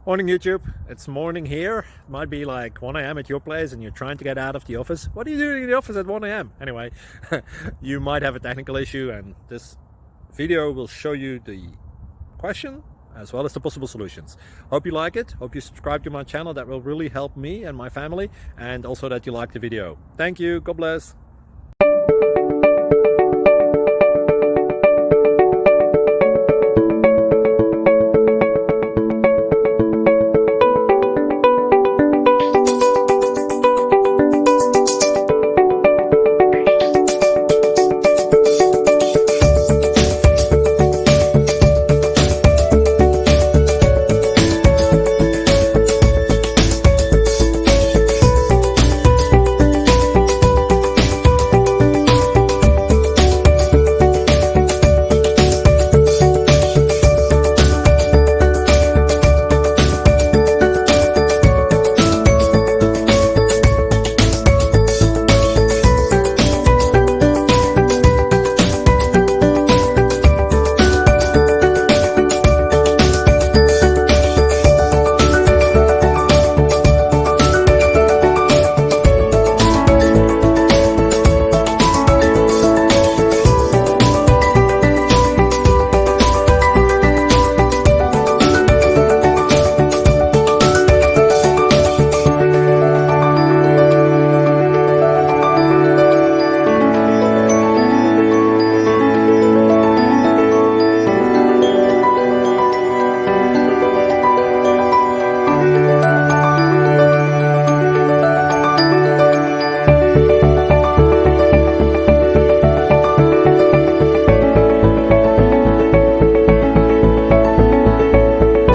Morning YouTube, it's morning here. It might be like 1 a.m. at your place and you're trying to get out of the office. What are you doing in the office at 1 a.m.? Anyway, you might have a technical issue and this video will show you the question as well as the possible solutions. Hope you like it, hope you subscribe to my channel. That will really help me and my family, and also that you like the video. Thank you, God bless.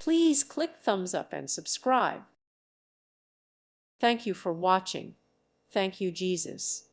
Please click thumbs up and subscribe. Thank you for watching. Thank you, Jesus.